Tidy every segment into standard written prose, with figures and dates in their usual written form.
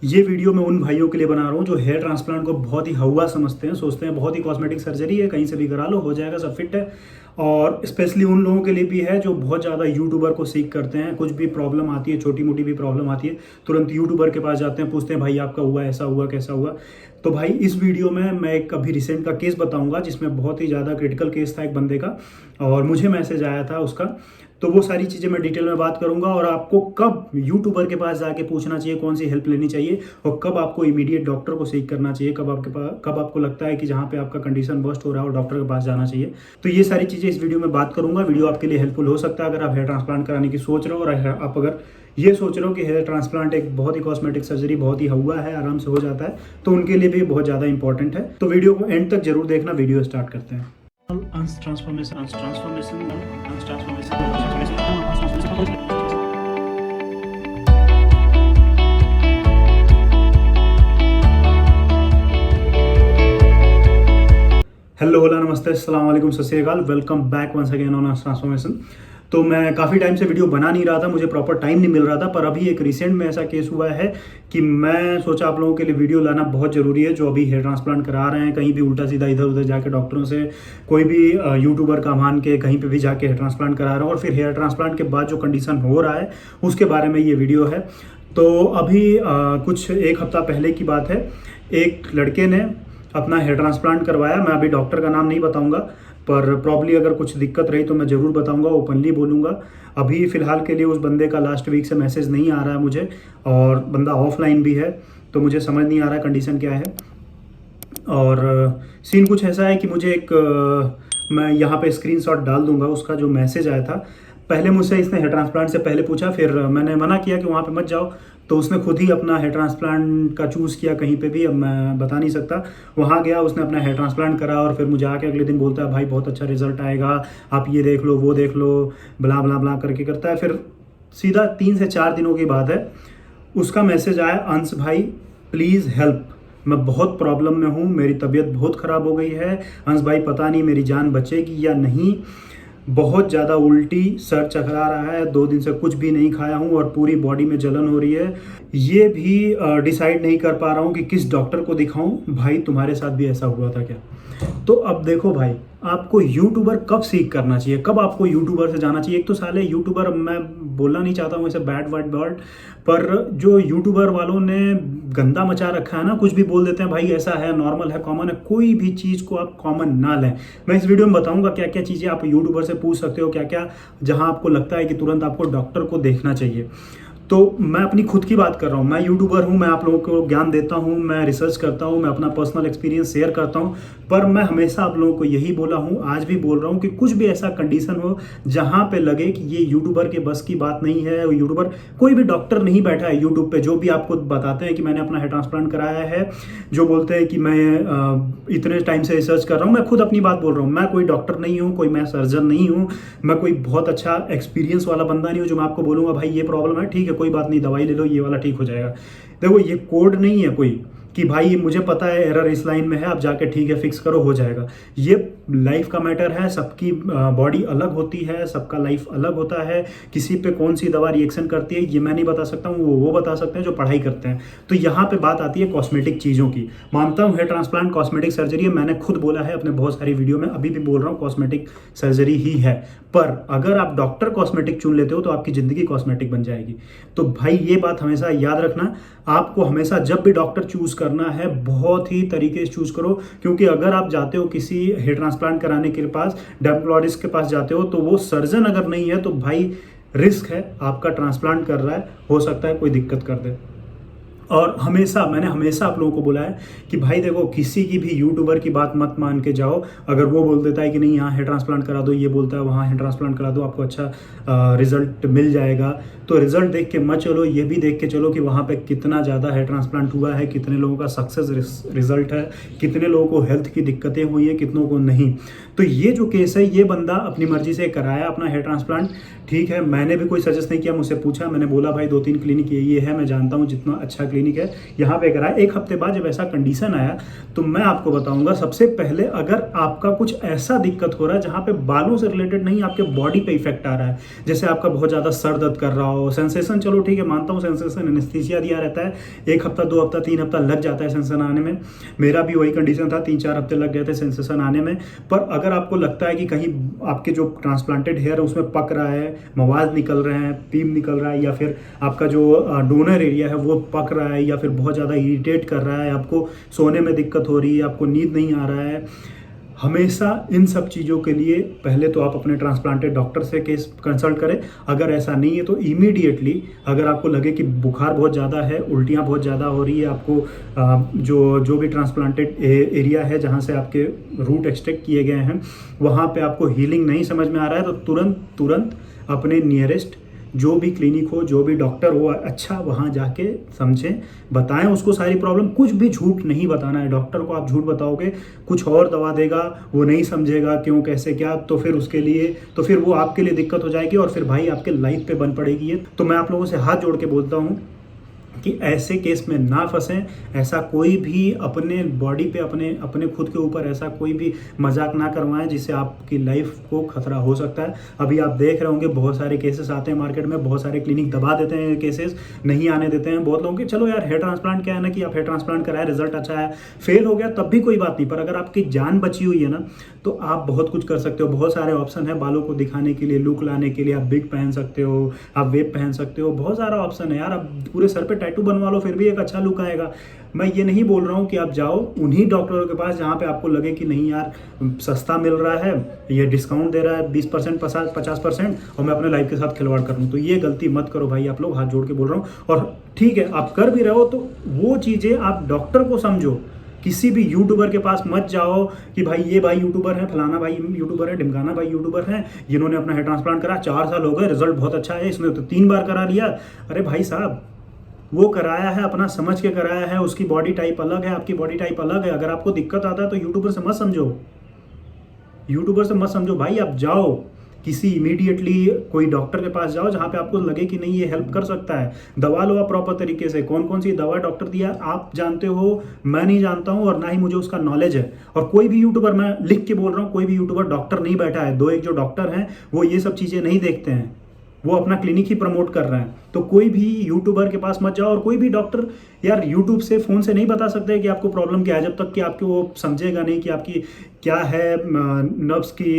ये वीडियो मैं उन भाइयों के लिए बना रहा हूँ जो हेयर ट्रांसप्लांट को बहुत ही हवा समझते हैं, सोचते हैं बहुत ही कॉस्मेटिक सर्जरी है, कहीं से भी करा लो हो जाएगा, सब फिट है। और स्पेशली उन लोगों के लिए भी है जो बहुत ज़्यादा यूट्यूबर को सीख करते हैं। कुछ भी प्रॉब्लम आती है, छोटी मोटी भी प्रॉब्लम आती है, तुरंत यूट्यूबर के पास जाते हैं, पूछते हैं भाई आपका हुआ, ऐसा हुआ, कैसा हुआ। तो भाई इस वीडियो में मैं एक अभी रिसेंट का केस बताऊंगा जिसमें बहुत ही ज़्यादा क्रिटिकल केस था एक बंदे का, और मुझे मैसेज आया था उसका। तो वो सारी चीज़ें मैं डिटेल में बात करूंगा, और आपको कब यूट्यूबर के पास जाके पूछना चाहिए, कौन सी हेल्प लेनी चाहिए, और कब आपको इमीडिएट डॉक्टर को सीख करना चाहिए, कब आपको लगता है कि जहाँ पे आपका कंडीशन वर्स्ट हो रहा है और डॉक्टर के पास जाना चाहिए। तो ये सारी चीज़ें इस वीडियो में बात करूंगा। वीडियो आपके लिए हेल्पफुल हो सकता है अगर आप हेयर ट्रांसप्लांट कराने की सोच रहे हो, और आप अगर ये सोच रहे हो कि हेयर ट्रांसप्लांट एक बहुत ही कॉस्मेटिक सर्जरी, बहुत ही हुआ है, आराम से हो जाता है, तो उनके लिए भी बहुत ज़्यादा इंपॉर्टेंट है। तो वीडियो को एंड तक जरूर देखना। वीडियो स्टार्ट करते हैं। हेलो, होला, नमस्ते, अस्सलाम वालेकुम, सत श्री अकाल। Welcome back once again on transformation. तो मैं काफ़ी टाइम से वीडियो बना नहीं रहा था, मुझे प्रॉपर टाइम नहीं मिल रहा था, पर अभी एक रिसेंट में ऐसा केस हुआ है कि मैं सोचा आप लोगों के लिए वीडियो लाना बहुत ज़रूरी है। जो अभी हेयर ट्रांसप्लांट करा रहे हैं, कहीं भी उल्टा सीधा इधर उधर जाके डॉक्टरों से, कोई भी यूट्यूबर का मान के कहीं पे भी जाके हेयर ट्रांसप्लांट करा रहे हो, और फिर हेयर ट्रांसप्लांट के बाद जो कंडीशन हो रहा है उसके बारे में ये वीडियो है। तो अभी कुछ एक हफ्ता पहले की बात है, एक लड़के ने अपना हेयर ट्रांसप्लांट करवाया। मैं अभी डॉक्टर का नाम नहीं बताऊंगा, पर प्रॉब्ली अगर कुछ दिक्कत रही तो मैं ज़रूर बताऊंगा, ओपनली बोलूंगा। अभी फ़िलहाल के लिए उस बंदे का लास्ट वीक से मैसेज नहीं आ रहा है मुझे, और बंदा ऑफलाइन भी है, तो मुझे समझ नहीं आ रहा है कंडीशन क्या है। और सीन कुछ ऐसा है कि मुझे मैं यहाँ पे स्क्रीनशॉट डाल दूंगा उसका जो मैसेज आया था। पहले मुझसे इसने हेयर ट्रांसप्लांट से पहले पूछा, फिर मैंने मना किया कि वहाँ पे मत जाओ, तो उसने खुद ही अपना हेयर ट्रांसप्लांट का चूज़ किया कहीं पे भी, अब मैं बता नहीं सकता। वहाँ गया, उसने अपना हेयर ट्रांसप्लांट करा, और फिर मुझे आके अगले दिन बोलता है भाई बहुत अच्छा रिजल्ट आएगा, आप ये देख लो, वो देख लो, बला बला बला करके करता है। फिर सीधा 3 से 4 दिनों की बात है, उसका मैसेज आया, अंश भाई प्लीज़ हेल्प, मैं बहुत प्रॉब्लम में हूँ, मेरी तबीयत बहुत ख़राब हो गई है, अंश भाई पता नहीं मेरी जान बचेगी या नहीं, बहुत ज़्यादा उल्टी, सर चकरा रहा है, 2 दिन से कुछ भी नहीं खाया हूँ और पूरी बॉडी में जलन हो रही है, ये भी डिसाइड नहीं कर पा रहा हूँ कि किस डॉक्टर को दिखाऊं। भाई तुम्हारे साथ भी ऐसा हुआ था क्या? तो अब देखो भाई, आपको यूट्यूबर कब सीख करना चाहिए, कब आपको यूट्यूबर से जाना चाहिए। एक तो साले यूट्यूबर, मैं बोलना नहीं चाहता हूँ ऐसे बैड वर्ड, पर जो यूट्यूबर वालों ने गंदा मचा रखा है ना, कुछ भी बोल देते हैं भाई, ऐसा है, नॉर्मल है, कॉमन है। कोई भी चीज़ को आप कॉमन ना लें। मैं इस वीडियो में बताऊंगा क्या क्या चीज़ें आप यूट्यूबर से पूछ सकते हो, क्या क्या जहां आपको लगता है कि तुरंत आपको डॉक्टर को देखना चाहिए। तो मैं अपनी खुद की बात कर रहा हूँ, मैं यूट्यूबर हूँ, मैं आप लोगों को ज्ञान देता हूँ, मैं रिसर्च करता हूँ, मैं अपना पर्सनल एक्सपीरियंस शेयर करता हूँ, पर मैं हमेशा आप लोगों को यही बोला हूँ, आज भी बोल रहा हूँ कि कुछ भी ऐसा कंडीशन हो जहाँ पे लगे कि ये यूट्यूबर के बस की बात नहीं है, यूट्यूबर, कोई भी डॉक्टर नहीं बैठा है यूट्यूब पे जो भी आपको बताते हैं कि मैंने अपना हेयर ट्रांसप्लांट कराया है, जो बोलते हैं कि मैं इतने टाइम से रिसर्च कर रहा हूँ। मैं खुद अपनी बात बोल रहा हूँ, मैं कोई डॉक्टर नहीं हूँ, कोई मैं सर्जन नहीं हूँ, मैं कोई बहुत अच्छा एक्सपीरियंस वाला बंदा नहीं हूँ जो मैं आपको बोलूँगा भाई ये प्रॉब्लम है, ठीक है कोई बात नहीं, दवाई ले लो, ये वाला ठीक हो जाएगा। देखो ये कोड नहीं है कोई कि भाई मुझे पता है एरर इस लाइन में है, आप जाके ठीक है फिक्स करो हो जाएगा। ये लाइफ का मैटर है, सबकी बॉडी अलग होती है, सबका लाइफ अलग होता है, किसी पे कौन सी दवा रिएक्शन करती है ये मैं नहीं बता सकता हूँ, वो बता सकते हैं जो पढ़ाई करते हैं। तो यहाँ पे बात आती है कॉस्मेटिक चीज़ों की। मानता हूँ हेयर ट्रांसप्लांट कॉस्मेटिक सर्जरी है, मैंने खुद बोला है अपने बहुत सारी वीडियो में, अभी भी बोल रहा हूँ कॉस्मेटिक सर्जरी ही है, पर अगर आप डॉक्टर कॉस्मेटिक चुन लेते हो तो आपकी ज़िंदगी कॉस्मेटिक बन जाएगी। तो भाई ये बात हमेशा याद रखना, आपको हमेशा जब भी डॉक्टर चूज करना है बहुत ही तरीके से चूज करो, क्योंकि अगर आप जाते हो किसी हेयर ट्रांसप्लांट कराने के पास, डर्मेटोलॉजिस्ट के पास जाते हो, तो वो सर्जन अगर नहीं है तो भाई रिस्क है, आपका ट्रांसप्लांट कर रहा है, हो सकता है कोई दिक्कत कर दे। और मैंने हमेशा आप लोगों को बोला है कि भाई देखो, किसी की भी यूट्यूबर की बात मत मान के जाओ। अगर वो बोल देता है कि नहीं यहाँ हेयर ट्रांसप्लांट करा दो, ये बोलता है वहाँ हेयर ट्रांसप्लांट करा दो, आपको अच्छा रिजल्ट मिल जाएगा, तो रिजल्ट देख के मत चलो, ये भी देख के चलो कि वहाँ पे कितना ज़्यादा हेयर ट्रांसप्लांट हुआ है, कितने लोगों का सक्सेस रिजल्ट है, कितने लोगों को हेल्थ की दिक्कतें हुई है, कितनों को नहीं। तो ये जो केस है, ये बंदा अपनी मर्जी से कराया अपना हेयर ट्रांसप्लांट, ठीक है, मैंने भी कोई सजेस्ट नहीं किया, मुझसे पूछा, मैंने बोला भाई 2-3 क्लिनिक ये है, मैं जानता हूँ जितना अच्छा क्लिनिक है, यहाँ पे कराए। 1 हफ्ते बाद जब ऐसा कंडीशन आया तो मैं आपको बताऊंगा, सबसे पहले अगर आपका कुछ ऐसा दिक्कत हो रहा है जहाँ पे बालों से रिलेटेड नहीं, आपके बॉडी पे इफेक्ट आ रहा है, जैसे आपका बहुत ज़्यादा सर दर्द कर रहा हो, सेंसेशन, चलो ठीक है मानता हूँ सेंसेशन, एनेस्थीसिया दिया रहता है, 1 हफ्ता 2 हफ्ता 3 हफ्ता लग जाता है सेंसेशन आने में। मेरा भी वही कंडीशन था, 3-4 हफ्ते लग गए थे सेंसेशन आने में। पर अगर आपको लगता है कि कहीं आपके जो ट्रांसप्लांटेड हेयर है उसमें पक रहा है, मवाद निकल रहे हैं, पीम निकल रहा है, या फिर आपका जो डोनर एरिया है वो पक रहा है, या फिर बहुत ज़्यादा इरिटेट कर रहा है, आपको सोने में दिक्कत हो रही है, आपको नींद नहीं आ रहा है, हमेशा इन सब चीज़ों के लिए पहले तो आप अपने ट्रांसप्लांटेड डॉक्टर से केस कंसल्ट करें। अगर ऐसा नहीं है तो इमीडिएटली, अगर आपको लगे कि बुखार बहुत ज़्यादा है, उल्टियाँ बहुत ज़्यादा हो रही है, आपको जो भी ट्रांसप्लांटेड एरिया है जहाँ से आपके रूट एक्सट्रैक्ट किए गए हैं वहाँ पे आपको हीलिंग नहीं समझ में आ रहा है, तो तुरंत अपने नियरेस्ट जो भी क्लिनिक हो, जो भी डॉक्टर हो अच्छा, वहाँ जाके समझें, बताएं उसको सारी प्रॉब्लम। कुछ भी झूठ नहीं बताना है डॉक्टर को। आप झूठ बताओगे कुछ और दवा देगा, वो नहीं समझेगा क्यों कैसे क्या, तो फिर उसके लिए तो फिर वो आपके लिए दिक्कत हो जाएगी, और फिर भाई आपके लाइफ पे बन पड़ेगी ये। तो मैं आप लोगों से हाथ जोड़ के बोलता हूँ कि ऐसे केस में ना फंसें। ऐसा कोई भी अपने बॉडी पे, अपने खुद के ऊपर ऐसा कोई भी मजाक ना करवाएं जिससे आपकी लाइफ को खतरा हो सकता है। अभी आप देख रहे होंगे बहुत सारे केसेस आते हैं मार्केट में, बहुत सारे क्लिनिक दबा देते हैं, केसेस नहीं आने देते हैं। बहुत लोगों के चलो यार हेयर ट्रांसप्लांट क्या है ना कि आप हेयर ट्रांसप्लांट कराए, रिजल्ट अच्छा है, फेल हो गया तब भी कोई बात नहीं, पर अगर आपकी जान बची हुई है ना तो आप बहुत कुछ कर सकते हो। बहुत सारे ऑप्शन है बालों को दिखाने के लिए, लुक लाने के लिए। आप बिग पहन सकते हो, आप वेब पहन सकते हो, बहुत सारा ऑप्शन है यार। आप पूरे सर पे टैटू बनवा लो फिर भी एक अच्छा लुक आएगा। मैं ये नहीं बोल रहा हूँ कि आप जाओ उन्हीं डॉक्टरों के पास जहाँ पे आपको लगे कि नहीं यार सस्ता मिल रहा है, ये डिस्काउंट दे रहा है 20% 50% और मैं अपने लाइफ के साथ खिलवाड़ कर लूँ। तो ये गलती मत करो भाई आप लोग, हाथ जोड़ के बोल रहा हूँ। और ठीक है आप कर भी रहे हो तो वो चीज़ें आप डॉक्टर को समझो। किसी भी यूट्यूबर के पास मत जाओ कि भाई ये भाई यूट्यूबर है, फलाना भाई यूट्यूबर है, ढिमकाना भाई यूट्यूबर है, जिन्होंने अपना हेयर ट्रांसप्लांट करा 4 साल हो गए, रिजल्ट बहुत अच्छा है, इसने तो 3 बार करा लिया। अरे भाई साहब वो कराया है, अपना समझ के कराया है, उसकी बॉडी टाइप अलग है, आपकी बॉडी टाइप अलग है। अगर आपको दिक्कत आता है तो यूट्यूबर से मत समझो, यूट्यूबर से मत समझो भाई। आप जाओ किसी इमीडिएटली कोई डॉक्टर के पास जाओ जहाँ पे आपको लगे कि नहीं ये हेल्प कर सकता है। दवा लो आप प्रॉपर तरीके से। कौन कौन सी दवा डॉक्टर दिया आप जानते हो, मैं नहीं जानता हूँ और ना ही मुझे उसका नॉलेज है। और कोई भी यूट्यूबर, मैं लिख के बोल रहा हूँ, कोई भी यूट्यूबर डॉक्टर नहीं बैठा है। 2 एक जो डॉक्टर हैं वो ये सब चीज़ें नहीं देखते हैं, वो अपना क्लिनिक ही प्रमोट कर रहे हैं। तो कोई भी यूट्यूबर के पास मत जाओ। और कोई भी डॉक्टर यार यूट्यूब से फ़ोन से नहीं बता सकते कि आपको प्रॉब्लम क्या है, जब तक कि आपको वो समझेगा नहीं कि आपकी क्या है, नर्व्स की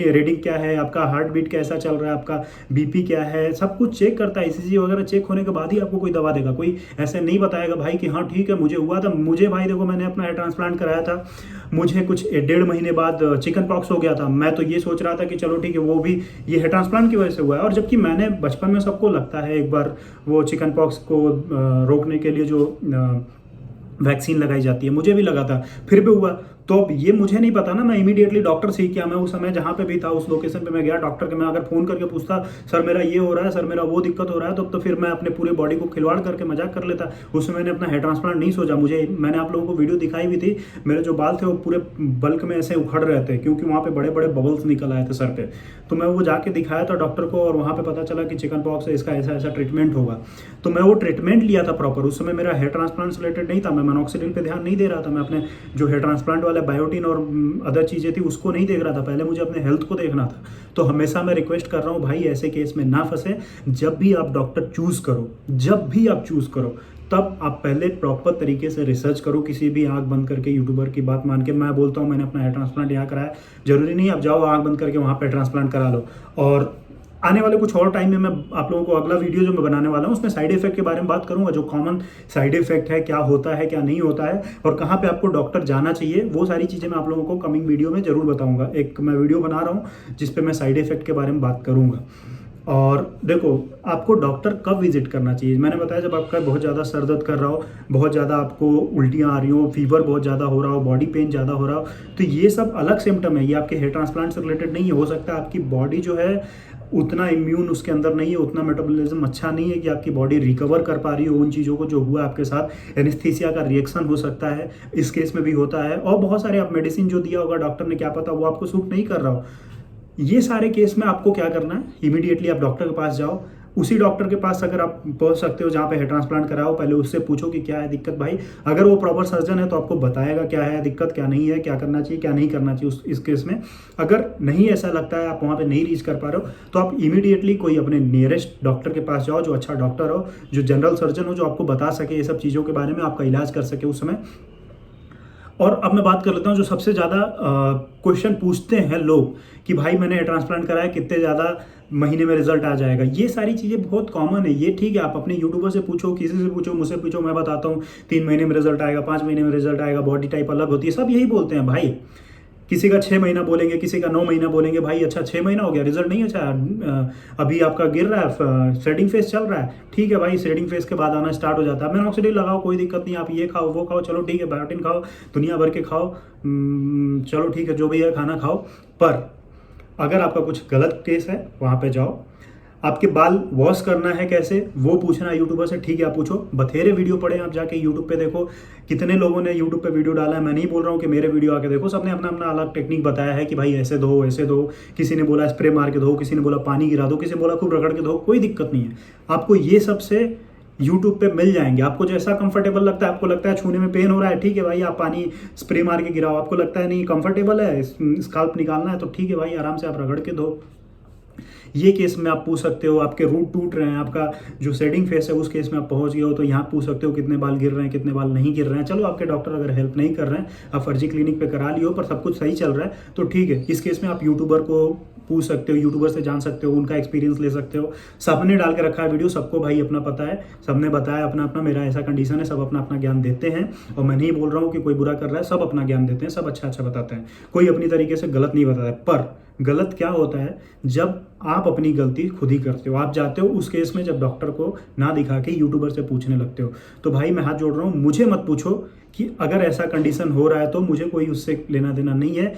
रीडिंग क्या है, आपका हार्ट बीट कैसा चल रहा है, आपका बीपी क्या है, सब कुछ चेक करता है। ईसीजी वगैरह चेक होने के बाद ही आपको कोई दवा देगा। कोई ऐसे नहीं बताएगा भाई कि हाँ ठीक है मुझे हुआ था। मुझे भाई देखो मैंने अपना हेयर ट्रांसप्लांट कराया था, मुझे कुछ 1.5 महीने बाद चिकन पॉक्स हो गया था। मैं तो ये सोच रहा था कि चलो ठीक है वो भी ये हेयर ट्रांसप्लांट की वजह से हुआ है। और जबकि मैंने बचपन में, सबको लगता है एक बार वो चिकन पॉक्स को रोकने के लिए जो वैक्सीन लगाई जाती है, मुझे भी लगा था, फिर भी हुआ। तो अब ये मुझे नहीं पता ना, मैं इमीडिएटली डॉक्टर से ही किया। मैं उस समय जहाँ पे भी था उस लोकेशन पे मैं गया डॉक्टर के। मैं अगर फ़ोन करके पूछता सर मेरा ये हो रहा है, सर मेरा वो दिक्कत हो रहा है, तो फिर मैं अपने पूरे बॉडी को खिलवाड़ करके मजाक कर लेता। उसमें मैंने अपना हेयर ट्रांसप्लांट नहीं सोचा। मैंने आप लोगों को वीडियो दिखाई भी थी, मेरे जो बाल थे वो पूरे बल्क में ऐसे उखड़ रहे थे क्योंकि वहाँ पे बड़े बड़े बबल्स निकल आए थे सर पे। तो मैं वो जाके दिखाया था डॉक्टर को और वहाँ पे पता चला कि चिकन पॉक्स है, इसका ऐसा ऐसा ट्रीटमेंट होगा। तो मैं वो ट्रीटमेंट लिया था प्रॉपर। उस समय मेरा हेयर ट्रांसप्लांट से रिलेटेड नहीं था, मैं मोनोक्सिडिल पे ध्यान नहीं दे रहा था, मैं अपने जो हेयर ट्रांसप्लांट वाला बायोटिन और अदर चीज़ें थी उसको नहीं देख रहा था। पहले मुझे अपने हेल्थ को देखना था। तो हमेशा मैं रिक्वेस्ट कर रहा हूँ भाई ऐसे केस में ना फंसे। जब भी आप डॉक्टर चूज़ करो, जब भी आप चूज़ करो, तब आप पहले प्रॉपर तरीके से रिसर्च करो। किसी भी आंख बंद करके यूट्यूबर की बात मान के, मैं बोलता हूँ मैंने अपना हेयर ट्रांसप्लांट यहाँ कराया, जरूरी नहीं आप जाओ आंख बंद करके वहाँ पे ट्रांसप्लांट करा लो। और आने वाले कुछ और टाइम में मैं आप लोगों को अगला वीडियो जो मैं बनाने वाला हूँ उसमें साइड इफेक्ट के बारे में बात करूंगा, जो कॉमन साइड इफेक्ट है, क्या होता है क्या नहीं होता है और कहाँ पे आपको डॉक्टर जाना चाहिए, वो सारी चीज़ें मैं आप लोगों को कमिंग वीडियो में जरूर बताऊंगा। एक मैं वीडियो बना रहा हूँ जिसपे मैं साइड इफेक्ट के बारे में बात करूँगा। और देखो आपको डॉक्टर कब विजिट करना चाहिए, मैंने बताया जब आपका बहुत ज़्यादा सर दर्द कर रहा हो, बहुत ज़्यादा आपको उल्टियाँ आ रही हो, फीवर बहुत ज़्यादा हो रहा हो, बॉडी पेन ज़्यादा हो रहा हो, तो ये सब अलग सिम्टम है। ये आपके हेयर ट्रांसप्लांट से रिलेटेड नहीं है। हो सकता है आपकी बॉडी जो है उतना इम्यून उसके अंदर नहीं है, उतना मेटाबॉलिज्म अच्छा नहीं है कि आपकी बॉडी रिकवर कर पा रही हो उन चीज़ों को जो हुआ आपके साथ। एनेस्थीसिया का रिएक्शन हो सकता है, इस केस में भी होता है। और बहुत सारे आप मेडिसिन जो दिया होगा डॉक्टर ने, क्या पता वो आपको सूट नहीं कर रहा हो। ये सारे केस में आपको क्या करना है, इमीडिएटली आप डॉक्टर के पास जाओ, उसी डॉक्टर के पास अगर आप पहुंच सकते हो जहाँ पे हेयर ट्रांसप्लांट कराओ, पहले उससे पूछो कि क्या है दिक्कत भाई। अगर वो प्रॉपर सर्जन है तो आपको बताएगा क्या है दिक्कत, क्या नहीं है, क्या करना चाहिए क्या नहीं करना चाहिए इस केस में। अगर नहीं ऐसा लगता है, आप वहाँ पे नहीं रीच कर पा रहे हो, तो आप इमीडिएटली कोई अपने नियरेस्ट डॉक्टर के पास जाओ, जो अच्छा डॉक्टर हो, जो जनरल सर्जन हो, जो आपको बता सके ये सब चीज़ों के बारे में, आपका इलाज कर सके उस समय। और अब मैं बात कर लेता हूँ जो सबसे ज़्यादा क्वेश्चन पूछते हैं लोग कि भाई मैंने ट्रांसप्लांट कराया, कितने ज़्यादा महीने में रिजल्ट आ जाएगा। ये सारी चीज़ें बहुत कॉमन है, ये ठीक है, आप अपने यूट्यूबर से पूछो, किसी से पूछो, मुझसे पूछो, मैं बताता हूँ 3 महीने में रिजल्ट आएगा, 5 महीने में रिजल्ट आएगा, बॉडी टाइप अलग होती है, सब यही बोलते हैं भाई। किसी का 6 महीना बोलेंगे, किसी का 9 महीना बोलेंगे। भाई अच्छा 6 महीना हो गया, रिजल्ट नहीं अच्छा, अभी आपका गिर रहा है, शेडिंग फेस चल रहा है, ठीक है भाई, शेडिंग फेस के बाद आना स्टार्ट हो जाता है, मिनॉक्सिडिल लगाओ, कोई दिक्कत नहीं, आप ये खाओ वो खाओ, चलो ठीक है, बायोटिन खाओ, दुनिया भर के खाओ, चलो ठीक है, जो भी है खाना खाओ। पर अगर आपका कुछ गलत केस है, वहाँ पे जाओ। आपके बाल वॉश करना है कैसे, वो पूछना है यूट्यूबर से, ठीक है आप पूछो। बथेरे वीडियो पढ़े, आप जाके यूट्यूब पे देखो, कितने लोगों ने यूट्यूब पे वीडियो डाला है। मैं नहीं बोल रहा हूँ कि मेरे वीडियो आके देखो, सबने अपना अपना अलग टेक्निक बताया है कि भाई ऐसे धो ऐसे धो। किसी ने बोला स्प्रे मार के धो, किसी ने बोला पानी गिरा दो, किसी ने बोला खूब रगड़ के धो, कोई दिक्कत नहीं है। आपको ये सबसे यूट्यूब पे मिल जाएंगे, आपको जैसा कंफर्टेबल लगता है। आपको लगता है छूने में पेन हो रहा है, ठीक है भाई, आप पानी स्प्रे मार के गिराओ। आपको लगता है नहीं कंफर्टेबल है, स्काल्प निकालना है, तो ठीक है भाई, आराम से आप रगड़ के धो। ये केस में आप पूछ सकते हो। आपके रूट टूट रहे हैं, आपका जो शेडिंग फेस है उस केस में आप पहुंच गए हो, तो यहाँ पूछ सकते हो कितने बाल गिर रहे हैं, कितने बाल नहीं गिर रहे हैं। चलो आपके डॉक्टर अगर हेल्प नहीं कर रहे हैं, आप फर्जी क्लिनिक पे करा लियो, पर सब कुछ सही चल रहा है, तो ठीक है। इस केस में आप यूट्यूबर को पूछ सकते हो, यूट्यूबर से जान सकते हो, उनका एक्सपीरियंस ले सकते हो। सबने डाल के रखा है वीडियो, सबको भाई अपना पता है, सबने बताया अपना अपना, मेरा ऐसा कंडीशन है, सब अपना अपना ज्ञान देते हैं। और मैं नहीं बोल रहा हूँ कि कोई बुरा कर रहा है, सब अपना ज्ञान देते हैं, सब अच्छा अच्छा बताते हैं, कोई अपनी तरीके से गलत नहीं बताता है। पर गलत क्या होता है, जब आप अपनी गलती खुद ही करते हो, आप जाते हो उस केस में जब डॉक्टर को ना दिखा के यूट्यूबर से पूछने लगते हो। तो भाई मैं हाथ जोड़ रहा हूँ, मुझे मत पूछो कि अगर ऐसा कंडीशन हो रहा है तो मुझे कोई उससे लेना देना नहीं है।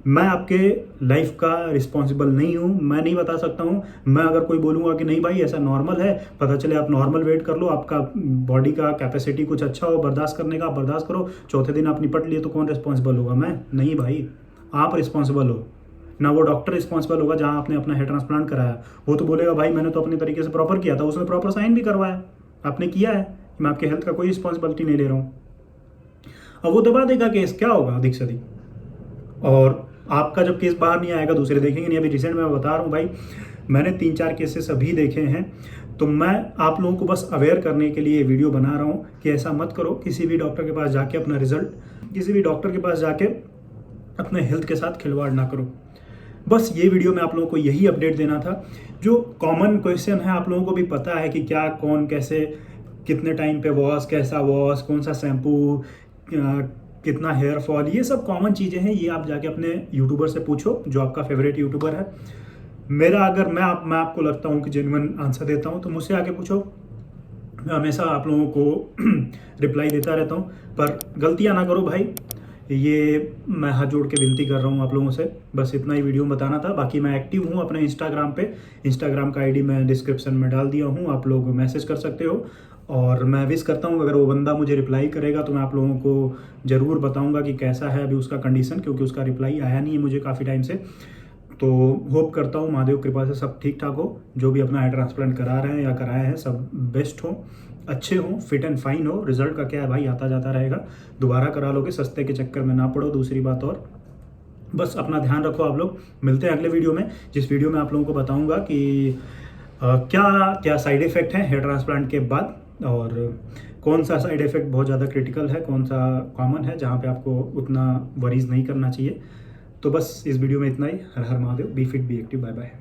मैं आपके लाइफ का रिस्पॉन्सिबल नहीं हूँ, मैं नहीं बता सकता हूँ। मैं अगर कोई बोलूँगा कि नहीं भाई ऐसा नॉर्मल है, पता चले आप नॉर्मल वेट कर लो, आपका बॉडी का कैपेसिटी कुछ अच्छा हो बर्दाश्त करने का, आप बर्दाश्त करो, चौथे दिन आप निपट लिए, तो कौन रिस्पॉन्सिबल होगा? मैं नहीं भाई, आप रिस्पॉन्सिबल हो ना, वो डॉक्टर रिस्पॉन्सिबल होगा जहाँ आपने अपना हेयर ट्रांसप्लांट कराया। वो तो बोलेगा भाई मैंने तो अपने तरीके से प्रॉपर किया था, उसने प्रॉपर साइन भी करवाया, आपने किया है, मैं आपके हेल्थ का कोई रिस्पॉन्सिबिलिटी नहीं ले रहा हूँ। अब वो दबा देगा केस, क्या होगा अधिक से अधिक। और आपका जब केस बाहर नहीं आएगा दूसरे देखेंगे नहीं। अभी रिसेंट में बता रहा हूँ भाई, मैंने 3-4 केसेस अभी देखे हैं। तो मैं आप लोगों को बस अवेयर करने के लिए वीडियो बना रहा हूँ कि ऐसा मत करो। किसी भी डॉक्टर के पास जाके अपना रिजल्ट, किसी भी डॉक्टर के पास जाके अपने हेल्थ के साथ खिलवाड़ ना करो। बस ये वीडियो में आप लोगों को यही अपडेट देना था। जो कॉमन क्वेश्चन है, आप लोगों को भी पता है कि क्या कौन कैसे कितने टाइम पे वॉश, कैसा वॉश, कौन सा शैम्पू, कितना हेयर फॉल, ये सब कॉमन चीज़ें हैं। ये आप जाके अपने यूट्यूबर से पूछो जो आपका फेवरेट यूट्यूबर है। मेरा अगर मैं आपको लगता हूँ कि जेन्युइन आंसर देता हूँ तो मुझसे आके पूछो, मैं हमेशा आप लोगों को रिप्लाई देता रहता हूँ। पर गलतियाँ ना करो भाई, ये मैं हाथ जोड़ के विनती कर रहा हूँ आप लोगों से। बस इतना ही वीडियो में बताना था। बाकी मैं एक्टिव हूँ अपने इंस्टाग्राम पे, इंस्टाग्राम का आईडी मैं डिस्क्रिप्शन में डाल दिया हूँ, आप लोग मैसेज कर सकते हो। और मैं विश करता हूँ अगर वो बंदा मुझे रिप्लाई करेगा तो मैं आप लोगों को ज़रूर बताऊँगा कि कैसा है अभी उसका कंडीशन, क्योंकि उसका रिप्लाई आया नहीं है मुझे काफ़ी टाइम से। तो होप करता हूँ महादेव कृपा से सब ठीक ठाक हो। जो भी अपना हेयर ट्रांसप्लांट करा रहे हैं या कराए हैं, सब बेस्ट हो, अच्छे हो, फिट एंड फाइन हो। रिजल्ट का क्या है भाई, आता जाता रहेगा, दोबारा करा लोगे, सस्ते के चक्कर में ना पड़ो। दूसरी बात, और बस अपना ध्यान रखो आप लोग। मिलते हैं अगले वीडियो में, जिस वीडियो में आप लोगों को बताऊंगा कि क्या क्या साइड इफ़ेक्ट हैं हेयर ट्रांसप्लांट के बाद, और कौन सा साइड इफ़ेक्ट बहुत ज़्यादा क्रिटिकल है, कौन सा कॉमन है जहाँ पे आपको उतना वरीज नहीं करना चाहिए। तो बस इस वीडियो में इतना ही। Har Har Mahadev, be fit be active, bye bye.